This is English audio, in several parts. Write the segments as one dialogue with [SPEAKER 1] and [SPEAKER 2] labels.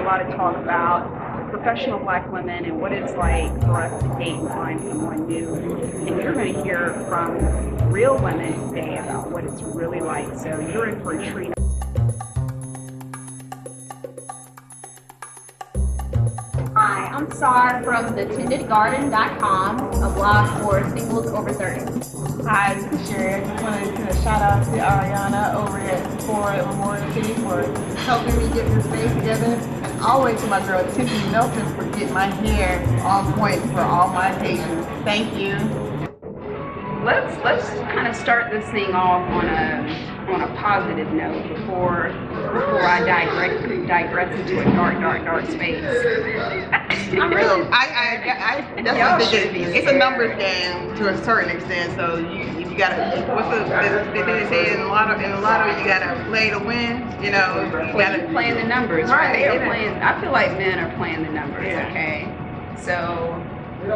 [SPEAKER 1] lot of talk about professional Black women and what it's like for us to date and find someone new. And you're going to hear from real women today about what it's really like. So you're in for a treat.
[SPEAKER 2] Hi, I'm Sar from thetendedgarden.com, a blog for singles over 30.
[SPEAKER 3] Hi, this is Sherri. I just wanted to shout out to Ariana over at WomenSpeak for helping me get this face together. And always to my girl Tiffany Nelson for getting my hair on point for all my occasions. Thank you.
[SPEAKER 1] Let's kind of start this thing off on a positive note before I digress into a dark space.
[SPEAKER 3] I'm really, I definitely think it's a numbers game to a certain extent. So you gotta, they say in a lotto you gotta play to win. You know, you gotta
[SPEAKER 1] playing the numbers, right? They are playing. I feel like men are playing the numbers.
[SPEAKER 3] Yeah.
[SPEAKER 1] Okay, so.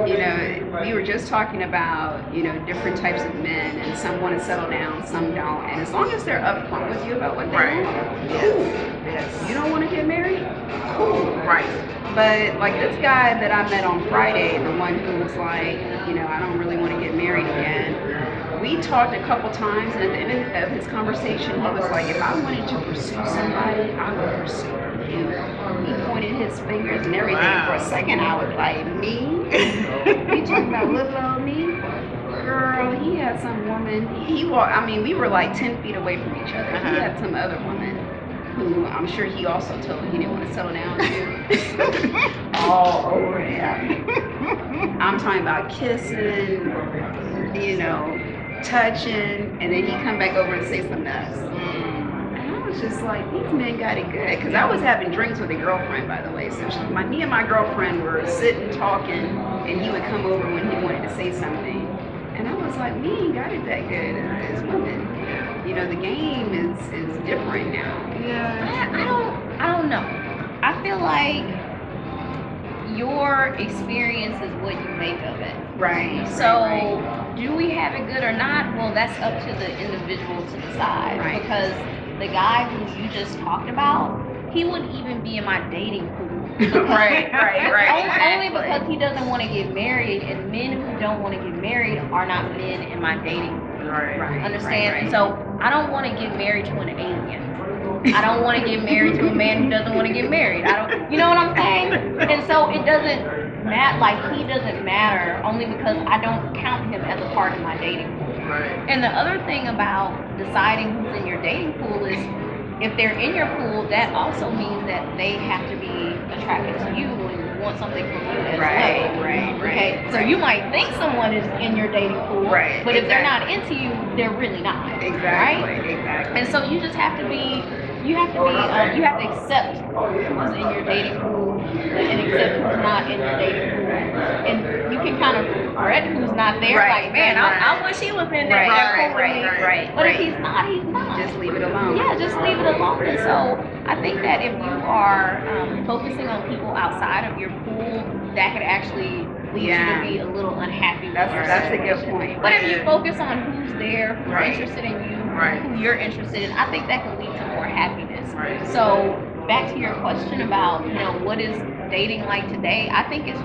[SPEAKER 1] You know, we were just talking about, you know, different types of men, and some want to settle down, some don't. And as long as they're upfront with you about what they want, cool. Yes. You don't want to get married? Cool.
[SPEAKER 3] Right.
[SPEAKER 1] But like this guy that I met on Friday, the one who was like, you know, I don't really want to get married again. We talked a couple times, and at the end of his conversation, he was like, if I wanted to pursue somebody, I would pursue you. He pointed his fingers and everything.
[SPEAKER 3] Wow.
[SPEAKER 1] For a second, I was like, me? You talking about little old me? Girl, he had some woman. He walked, I mean, we were like 10 feet away from each other. He had some other woman who I'm sure he also told he didn't want to settle down to. All over him. I'm talking about kissing, you know, touching, and then he come back over and say something else. And I was just like, these men got it good. Because I was having drinks with a girlfriend, by the way. So me and my girlfriend were sitting talking, and he would come over when he wanted to say something. And I was like, we ain't got it that good as women. You know, the game is different now.
[SPEAKER 2] Yeah. I don't know. I feel like your experience is what you make of it.
[SPEAKER 1] Right.
[SPEAKER 2] So, do we have it good or not? Well, that's up to the individual to decide.
[SPEAKER 1] Right.
[SPEAKER 2] Because the guy who you just talked about, he wouldn't even be in my dating pool.
[SPEAKER 1] Right.
[SPEAKER 2] Only because he doesn't want to get married, and men who don't want to get married are not men in my dating pool.
[SPEAKER 1] Right.
[SPEAKER 2] Understand? And so, I don't want to get married to an alien. I don't want to get married to a man who doesn't want to get married. You know what I'm saying? And so it doesn't matter, like he doesn't matter only because I don't count him as a part of my dating pool.
[SPEAKER 3] Right.
[SPEAKER 2] And the other thing about deciding who's in your dating pool is if they're in your pool, that also means that they have to be attracted to you and want something from you as well.
[SPEAKER 1] Right.
[SPEAKER 2] Okay, so you might think someone is in your dating pool,
[SPEAKER 1] right?
[SPEAKER 2] But if they're not into you, they're really not.
[SPEAKER 1] Exactly.
[SPEAKER 2] And so you just have to be. You have to accept who's in your dating pool and accept who's not in your dating pool. And you can kind of regret who's not there. Like, man, I wish he was in there.
[SPEAKER 1] Right.
[SPEAKER 2] But if he's not, he's not.
[SPEAKER 1] Just leave it alone.
[SPEAKER 2] Yeah, just leave it alone. And so I think that if you are focusing on people outside of your pool, that could actually lead you to be a little unhappy.
[SPEAKER 1] That's a good point.
[SPEAKER 2] But if you focus on who's there, who's interested in you, who you're interested in, I think that can lead to more happiness.
[SPEAKER 3] Right.
[SPEAKER 2] So back to your question about, you know, what is dating like today? I think it's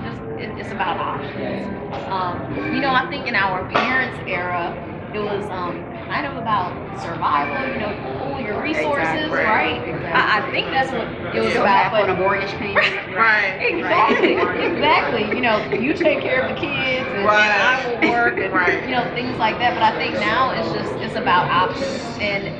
[SPEAKER 2] about options. You know, I think in our parents' era, it was kind of about survival. You know, pool your resources, right?
[SPEAKER 1] Exactly.
[SPEAKER 2] I think that's what it was about.
[SPEAKER 1] But a mortgage payment.
[SPEAKER 2] Exactly. You know, you take care of the kids, and I will work, and you know, things like that. But I think now it's about options, and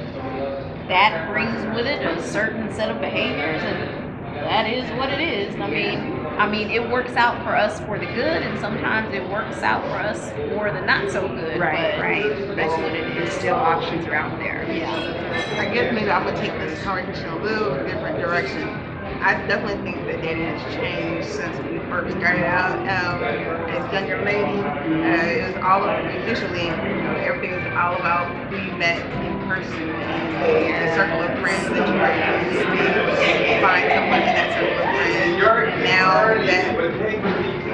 [SPEAKER 2] that brings with it a certain set of behaviors, and that is what it is. I mean, it works out for us for the good, and sometimes it works out for us for the not so good.
[SPEAKER 1] Right. That's what it is. Still options are out there.
[SPEAKER 2] Yeah.
[SPEAKER 3] I guess maybe I'm gonna take this conversation a little different direction. I definitely think that dating has changed since we first started out as younger ladies. It was all initially, everything was all about who you met in person and the circle of friends that you were able to find someone in that circle of friends. Now that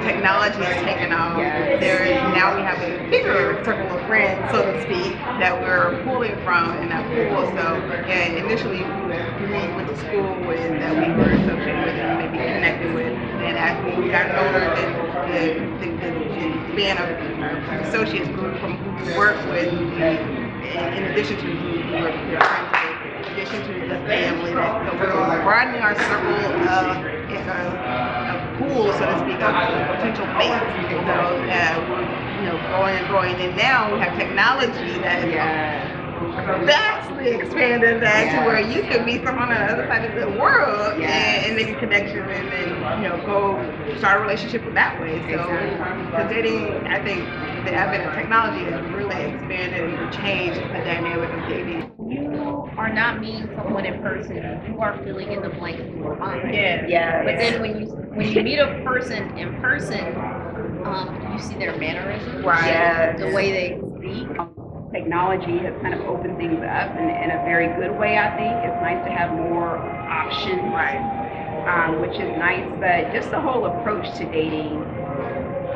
[SPEAKER 3] technology has taken off. Now we have a bigger circle of friends, so to speak, that we're pulling from in that pool. So yeah, initially we went to school with that we were associated with and maybe connected with, and as we got older, then the span of associates grew from who we work with, in addition to who we were friends with. In addition to the family, so we're broadening our circle of pool, so to speak, of potential mates. So we're growing and growing, and now we have technology that is vastly expanded that to where you can meet someone on the other side of the world and make a connection, and then go start a relationship that way. So the dating, I think, the advent of technology has really expanded and changed the dynamic of dating.
[SPEAKER 2] You are not meeting someone in person. You are filling in the blanks in your mind.
[SPEAKER 1] Yeah.
[SPEAKER 2] But then when you meet a person in person, you see their mannerisms, the way they speak.
[SPEAKER 1] Technology has kind of opened things up in a very good way, I think. It's nice to have more options, which is nice, but just the whole approach to dating,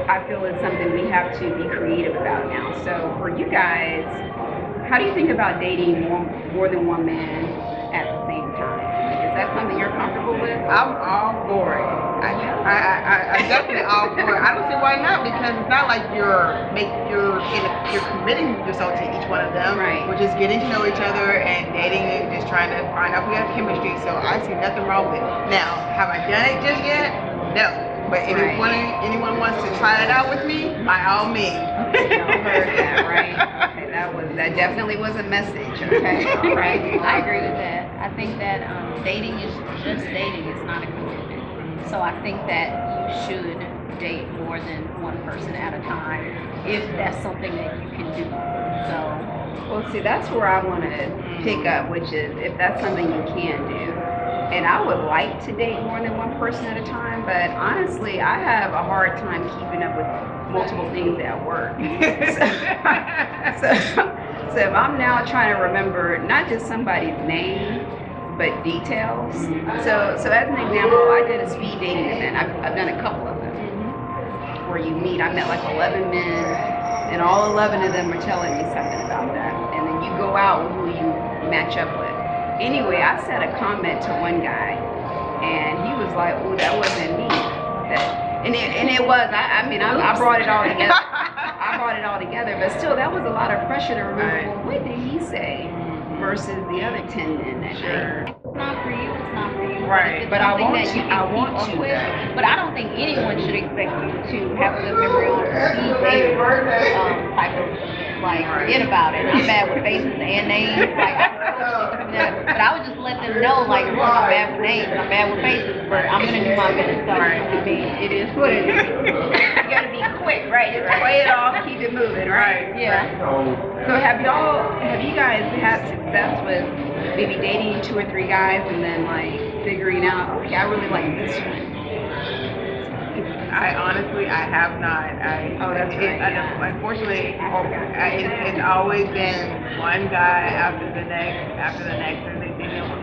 [SPEAKER 1] I feel is something we have to be creative about now. So for you guys, how do you think about dating more than one man at the same time? Is that something you're comfortable with?
[SPEAKER 3] I'm all for it. I'm definitely all for it. I don't see why not, because it's not like you're committing yourself to each one of them.
[SPEAKER 1] Right.
[SPEAKER 3] We're just getting to know each other and dating and just trying to find out if we have chemistry. So I see nothing wrong with it. Now, have I done it just yet? No. But anyone wants to try it out with me, by all means.
[SPEAKER 1] Y'all heard that, right? Okay, that definitely was a message. Okay, all right.
[SPEAKER 2] I agree with that. I think that dating is just dating. It's not a commitment. So I think that you should date more than one person at a time if that's something that you can do. So,
[SPEAKER 1] well, see, that's where I want to pick up, which is if that's something you can do. And I would like to date more than one person at a time, but honestly, I have a hard time keeping up with multiple things at work. So if I'm now trying to remember not just somebody's name, but details. So as an example, I did a speed dating event. I've done a couple of them where you meet. I met like 11 men, and all 11 of them were telling me something about that. And then you go out with who you match up with. Anyway, I said a comment to one guy, and he was like, "Oh, that wasn't me." And it was. I brought it all together. I brought it all together, but still, that was a lot of pressure to remember. Well, what did he say versus the other 10 men that night?
[SPEAKER 2] it's not for you. It's not for you.
[SPEAKER 1] Right.
[SPEAKER 2] It's
[SPEAKER 1] But I want
[SPEAKER 2] something that
[SPEAKER 1] to.
[SPEAKER 2] you can
[SPEAKER 1] I
[SPEAKER 2] keep
[SPEAKER 1] want
[SPEAKER 2] up
[SPEAKER 1] to.
[SPEAKER 2] with. But I don't think anyone should expect you to have a good memory on speed dating type of event. Like, forget about it. I'm bad with faces and names. But I would just let them know, like, look, I'm bad with names, I'm bad with faces, but I'm gonna do my best. So, I mean, it is what it is.
[SPEAKER 1] You gotta be quick, right? Just play it off, keep it moving, right?
[SPEAKER 2] Yeah.
[SPEAKER 1] So have you guys had success with maybe dating 2 or 3 guys and then like figuring out, okay, I really like this one?
[SPEAKER 3] I have not. Unfortunately, it's always been one guy after the next, and they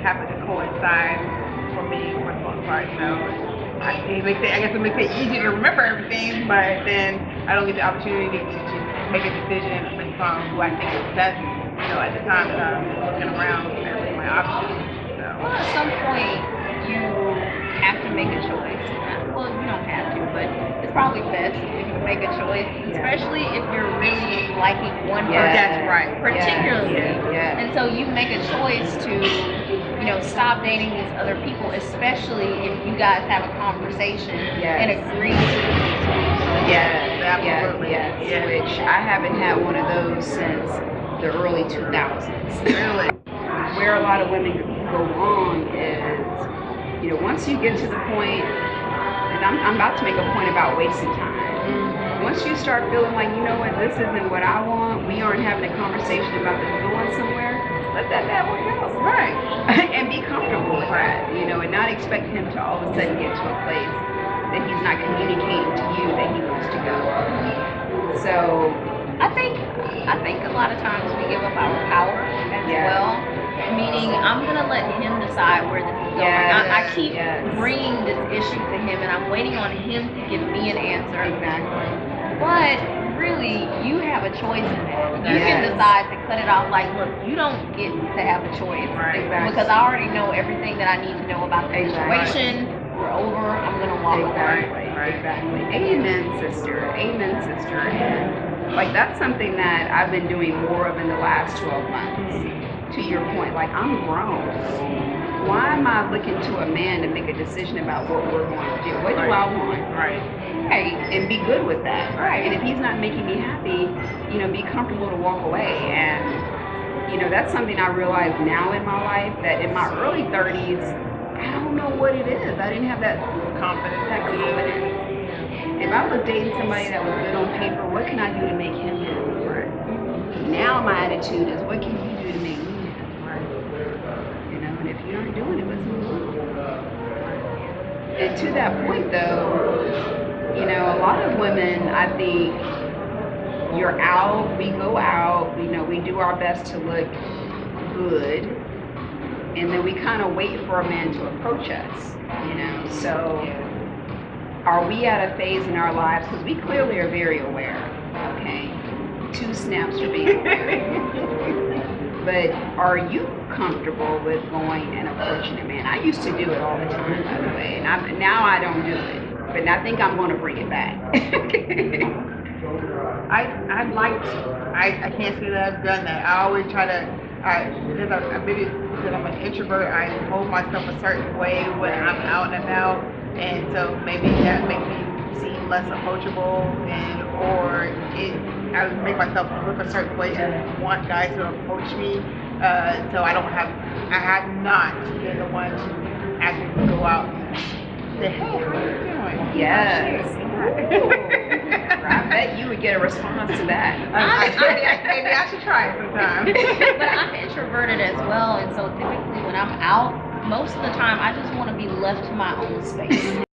[SPEAKER 3] happen to coincide for me for the most part. So I guess it makes it easy to remember everything, but then I don't get the opportunity to make a decision based on who I think is best, at the time that I'm looking around at my options. So.
[SPEAKER 2] Well, at some point, you have to make a choice. Well, you don't have to, but it's probably best if you make a choice, especially if you're really liking one person.
[SPEAKER 3] That's right.
[SPEAKER 2] Particularly.
[SPEAKER 1] Yeah.
[SPEAKER 2] And so you make a choice to, stop dating these other people, especially if you guys have a conversation and agree to it.
[SPEAKER 3] Yes, absolutely.
[SPEAKER 1] Yes. Which I haven't had one of those since the early 2000s.
[SPEAKER 3] Really?
[SPEAKER 1] Where a lot of women go wrong is, once you get to the point, and I'm about to make a point about wasting time. Once you start feeling like, you know what, this isn't what I want, we aren't having a conversation about this going somewhere, let that bad boy go.
[SPEAKER 3] Right.
[SPEAKER 1] And be comfortable with that, and not expect him to all of a sudden get to a place that he's not communicating to you that he wants to go. So
[SPEAKER 2] I think a lot of times we give up our power as well. Meaning, I'm gonna let him decide where this is going. I keep bringing this issue to him, and I'm waiting on him to give me an answer.
[SPEAKER 3] Exactly.
[SPEAKER 2] But really, you have a choice in that. You can decide to cut it off. Like, look, you don't get to have a choice.
[SPEAKER 3] Right. Exactly.
[SPEAKER 2] Because I already know everything that I need to know about the situation. We're over. I'm gonna walk away.
[SPEAKER 1] Exactly. Amen, sister. Amen, sister. And like that's something that I've been doing more of in the last 12 months. To your point, like I'm grown. Why am I looking to a man to make a decision about what we're going to do? What do I want?
[SPEAKER 3] Right.
[SPEAKER 1] Right. And be good with that. Right. And if he's not making me happy, you know, be comfortable to walk away. And, you know, that's something I realize now in my life that in my early 30s, I don't know what it is. I didn't have that confidence. If I was dating somebody that was good on paper, what can I do to make him happy? Right. Now my attitude is, what can you do to make me happy? You know, and if you aren't doing it, let's move on. And to that point, though, you know, a lot of women, I think, you're out, we go out, you know, we do our best to look good, and then we kind of wait for a man to approach us, you know. So are we at a phase in our lives, because we clearly are very aware, okay, 2 snaps for being aware. But are you comfortable with going and approaching a man? I used to do it all the time, by the way, and now I don't do it, but I think I'm going to bring it back.
[SPEAKER 3] I'd like to. I can't say that I've done that. I always try to, maybe because I'm an introvert, I hold myself a certain way when I'm out and about, and so maybe that makes me seem less approachable, I would make myself look a certain way and want guys to approach me. So I have not been the one to actually go out and say, hey, how are you doing?
[SPEAKER 1] Yes. I bet you would get a response to that.
[SPEAKER 3] Maybe I should try it sometime.
[SPEAKER 2] But I'm introverted as well, and so typically when I'm out, most of the time I just want to be left to my own space.